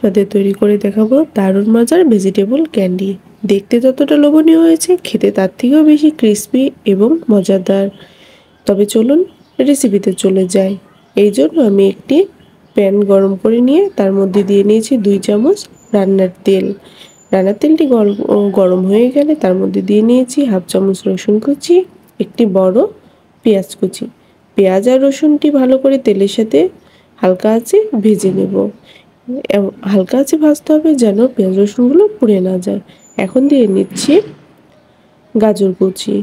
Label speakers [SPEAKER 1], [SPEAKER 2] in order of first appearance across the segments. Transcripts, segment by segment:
[SPEAKER 1] আপনাদের তৈরি করে দেখাবো দারুণ মজার ভেজিটেবল ক্যান্ডি। দেখতে যতটা লোভনীয় হয়েছে, খেতে তার থেকেও বেশি ক্রিস্পি এবং মজাদার। তবে চলুন রেসিপিতে চলে যাই। এই জন্য আমি একটি প্যান গরম করে নিয়ে তার মধ্যে দিয়ে নিয়েছি 2 চামচ রান্নার তেল। রান্নার তেলটি গরম হয়ে গেলে তার মধ্যে দিয়ে নিয়েছি 1/2 চামচ রসুন কুচি, একটি বড় পেঁয়াজ কুচি। পেঁয়াজ আর রসুনটি ভালো করে তেলের সাথে হালকা আঁচে ভেজে নেব। হালকা আঁচে ভাজতে হবে যেন পেঁয়াজ রসুনগুলো পুড়ে না যায়। এখন দিয়ে নিচ্ছি গাজর কুচি।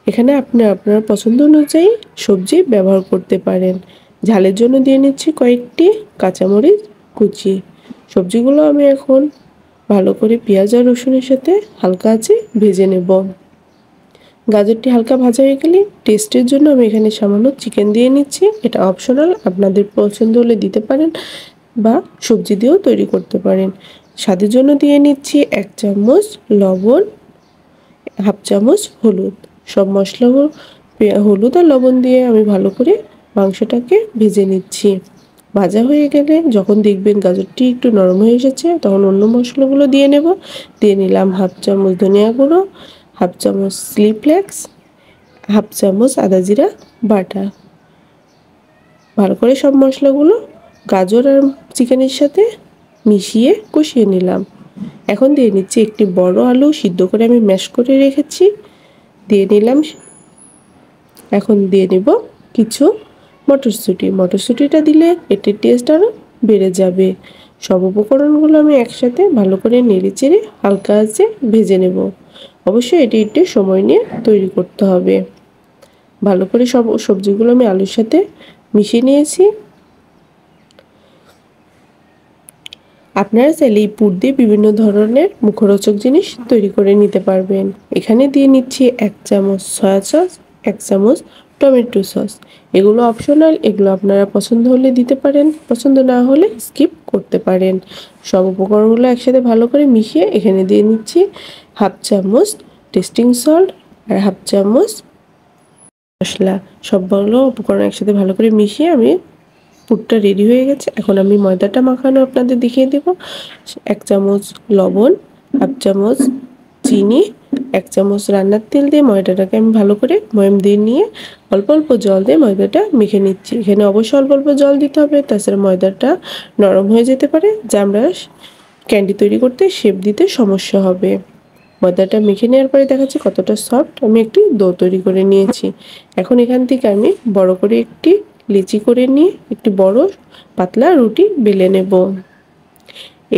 [SPEAKER 1] এখানে আপনার পছন্দ অনুযায়ী সবজি ব্যবহার করতে পারেন। ঝালের জন্য দিয়ে নিচ্ছি কয়েকটি কাঁচামরিচ কুচি। সবজিগুলো আমি এখন ভালো করে পেঁয়াজ আর রসুনের সাথে হালকা আঁচে ভেজে নেব। গাজরটি হালকা ভাজা হয়ে গেলে টেস্টের জন্য আমি এখানে সামান্য চিকেন দিয়ে নিচ্ছি। এটা অপশনাল, আপনাদের পছন্দ হলে দিতে পারেন বা সবজি দিয়েও তৈরি করতে পারেন। স্বাদের জন্য দিয়ে নিচ্ছি 1 চামচ লবণ, 1/2 চামচ হলুদ। সব মশলা হলুদ আর লবণ দিয়ে আমি ভালো করে মাংসটাকে ভেজে নিচ্ছি। ভাজা হয়ে গেলে যখন দেখবেন গাজরটি একটু নরম হয়ে এসেছে, তখন অন্য মশলাগুলো দিয়ে নেব। দিয়ে নিলাম 1/2 চামচ ধনিয়া গুঁড়ো, 1/2 চামচ চিলি ফ্লেক্স, 1/2 চামচ আদা জিরা বাটা। ভালো করে সব মশলাগুলো গাজর আর চিকেনের সাথে মিশিয়ে কষিয়ে নিলাম। এখন দিয়ে নিচ্ছি একটি বড় আলু সিদ্ধ করে আমি ম্যাশ করে রেখেছি, দিয়ে নিলাম। এখন দিয়ে নেব কিছু মটরশুঁটি। মটরশুঁটিটা দিলে এটির টেস্ট আরও বেড়ে যাবে। সব উপকরণগুলো আমি একসাথে ভালো করে নেড়েচেড়ে হালকা আঁচে ভেজে নেব। অবশ্যই এটি একটু সময় নিয়ে তৈরি করতে হবে। ভালো করে সব সবজিগুলো আমি আলুর সাথে মিশিয়ে নিয়েছি। আপনারা চাইলে এই পুর দিয়ে বিভিন্ন ধরনের মুখরোচক জিনিস তৈরি করে নিতে পারবেন। এখানে দিয়ে নিচ্ছি 1 চামচ সয়া সস, 1 চামচ টমেটো সস। এগুলো অপশনাল, এগুলো আপনারা পছন্দ হলে দিতে পারেন, পছন্দ না হলে স্কিপ করতে পারেন। সব উপকরণগুলো একসাথে ভালো করে মিশিয়ে এখানে দিয়ে নিচ্ছি 1/2 চামচ টেস্টিং সল্ট আর 1/2 চামচ মশলা। সবগুলো উপকরণ একসাথে ভালো করে মিশিয়ে আমি পুরটা রেডি হয়ে গেছে। এখন আমি ময়দাটা মাখানো আপনাদের দেখিয়ে দেব। 1 চামচ লবণ, 1/2 চামচ চিনি, 1 চামচ রান্নার তেল দিয়ে ময়দাটাকে আমি ভালো করে ময়াম দিয়ে নিয়ে অল্প অল্প জল দিয়ে ময়দাটা মেখে নিচ্ছি। এখানে অবশ্যই অল্প অল্প জল দিতে হবে, তাছাড়া ময়দাটা নরম হয়ে যেতে পারে, যা আমরা ক্যান্ডি তৈরি করতে শেপ দিতে সমস্যা হবে। ময়দাটা মেখে নেওয়ার পরে দেখাচ্ছি কতটা সফট আমি একটি ডো তৈরি করে নিয়েছি। এখন এখান থেকে আমি বড় করে একটি লিচি করে নিয়ে একটি বড় পাতলা রুটি বেলে নেব।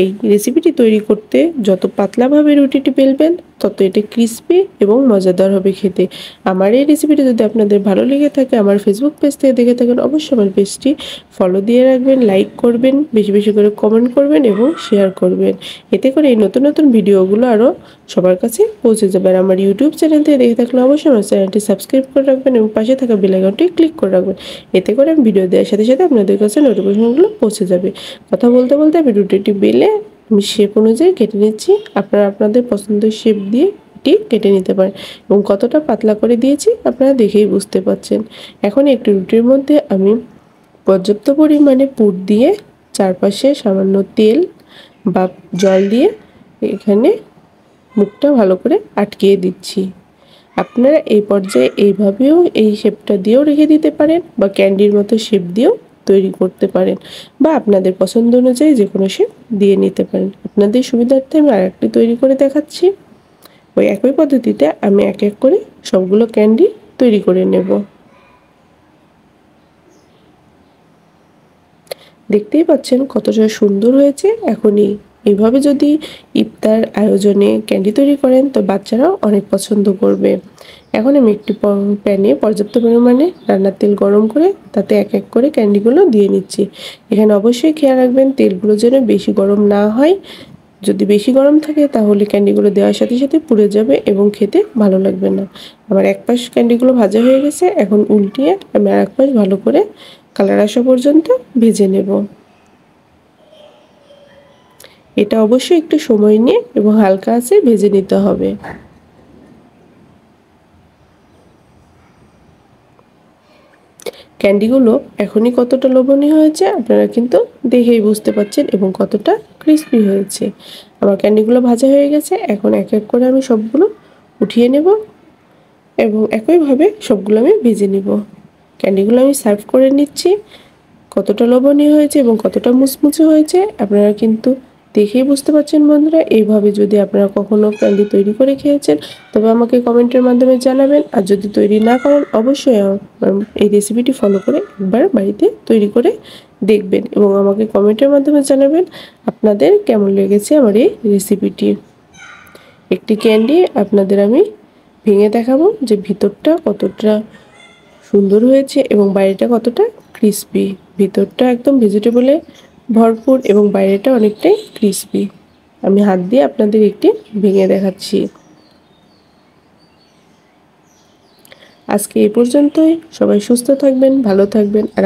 [SPEAKER 1] এই রেসিপিটি তৈরি করতে যত পাতলাভাবে রুটিটি বেলবেন তত এটা ক্রিস্পি এবং মজাদার হবে খেতে। আমার এই রেসিপিটি যদি আপনাদের ভালো লেগে থাকে, আমার ফেসবুক পেজ থেকে দেখে থাকেন, অবশ্যই আমার পেজটি ফলো দিয়ে রাখবেন, লাইক করবেন, বেশি বেশি করে কমেন্ট করবেন এবং শেয়ার করবেন। এতে করে এই নতুন নতুন ভিডিওগুলো আরও সবার কাছে পৌঁছে যাবে। আর আমার ইউটিউব চ্যানেল থেকে দেখে থাকলে অবশ্যই আমার চ্যানেলটি সাবস্ক্রাইব করে রাখবেন এবং পাশে থাকা বেল আইকনটি ক্লিক করে রাখবেন। এতে করে আমি ভিডিও দেওয়ার সাথে সাথে আপনাদের কাছে নোটিফিকেশনগুলো পৌঁছে যাবে। কথা বলতে বলতে আমি রুটিটি বেলে আমি শেপ অনুযায়ী কেটে নিচ্ছি। আপনারা আপনাদের পছন্দের শেপ দিয়ে এটি কেটে নিতে পারেন এবং কতটা পাতলা করে দিয়েছি আপনারা দেখেই বুঝতে পারছেন। এখন একটি রুটির মধ্যে আমি পর্যাপ্ত পরিমাণে পুর দিয়ে চারপাশে সামান্য তেল বা জল দিয়ে এখানে মুখটা ভালো করে আটকিয়ে দিচ্ছি। আপনারা এই পর্যায়ে এইভাবেও এই শেপটা দিয়েও রেখে দিতে পারেন বা ক্যান্ডির মতো শেপ দিয়েও তৈরি করতে পারেন বা আপনাদের পছন্দ অনুযায়ী যে কোনো শেপ দিয়ে নিতে পারেন। আপনাদের সুবিধার্থে আমি আরেকটি তৈরি করে দেখাচ্ছি। ওই একই পদ্ধতিতে আমি এক এক করে সবগুলো ক্যান্ডি তৈরি করে নেব। দেখতেই পাচ্ছেন কতটা সুন্দর হয়েছে। এখনই এইভাবে যদি ইফতার আয়োজনে ক্যান্ডি তৈরি করেন তো বাচ্চারাও অনেক পছন্দ করবে। এখন আমি একটি প্যানে পর্যাপ্ত পরিমাণে রান্নার তেল গরম করে তাতে এক এক করে ক্যান্ডিগুলো দিয়ে নিচ্ছি। এখানে অবশ্যই খেয়াল রাখবেন তেলগুলো যেন বেশি গরম না হয়। যদি বেশি গরম থাকে তাহলে ক্যান্ডিগুলো দেওয়ার সাথে সাথে পুড়ে যাবে এবং খেতে ভালো লাগবে না। আমার এক পাশ ক্যান্ডিগুলো ভাজা হয়ে গেছে, এখন উল্টিয়ে আমি আর এক পাশ ভালো করে কালার আসা পর্যন্ত ভেজে নেব। এটা অবশ্যই একটু সময় নিয়ে এবং হালকা আঁচে ভেজে নিতে হবে। ক্যান্ডিগুলো এখনই কতটা লোভনীয় হয়েছে আপনারা কিন্তু দেখেই বুঝতে পারছেন এবং কতটা ক্রিস্পি হয়েছে। আমার ক্যান্ডিগুলো ভাজা হয়ে গেছে। এখন এক এক করে আমি সবগুলো উঠিয়ে নেব এবং একইভাবে সবগুলো আমি ভেজে নিব। ক্যান্ডিগুলো আমি সার্ভ করে নিচ্ছি। কতটা লোভনীয় হয়েছে এবং কতটা মুচমুচে হয়েছে আপনারা কিন্তু দেখেই বুঝতে পারছেন বন্ধুরা। এইভাবে যদি আপনারা কখনো ক্যান্ডি তৈরি করে খেয়েছেন তবে আমাকে কমেন্টের মাধ্যমে জানাবেন। আর যদি তৈরি না করেন অবশ্যই এই রেসিপিটি ফলো করে একবার বাড়িতে তৈরি করে দেখবেন এবং আমাকে কমেন্টের মাধ্যমে জানাবেন আপনাদের কেমন লেগেছে আমার এই রেসিপিটি। একটি ক্যান্ডি আপনাদের আমি ভেঙে দেখাবো যে ভিতরটা কতটা সুন্দর হয়েছে এবং বাইরেটা কতটা ক্রিস্পি। ভিতরটা একদম ভেজিটেবলে ভরপুর এবং বাইরেটা অনেকটাই ক্রিস্পি। আমি হাত দিয়ে আপনাদের একটি ভেঙে দেখাচ্ছি। আজকে এই পর্যন্তই। সবাই সুস্থ থাকবেন, ভালো থাকবেন আর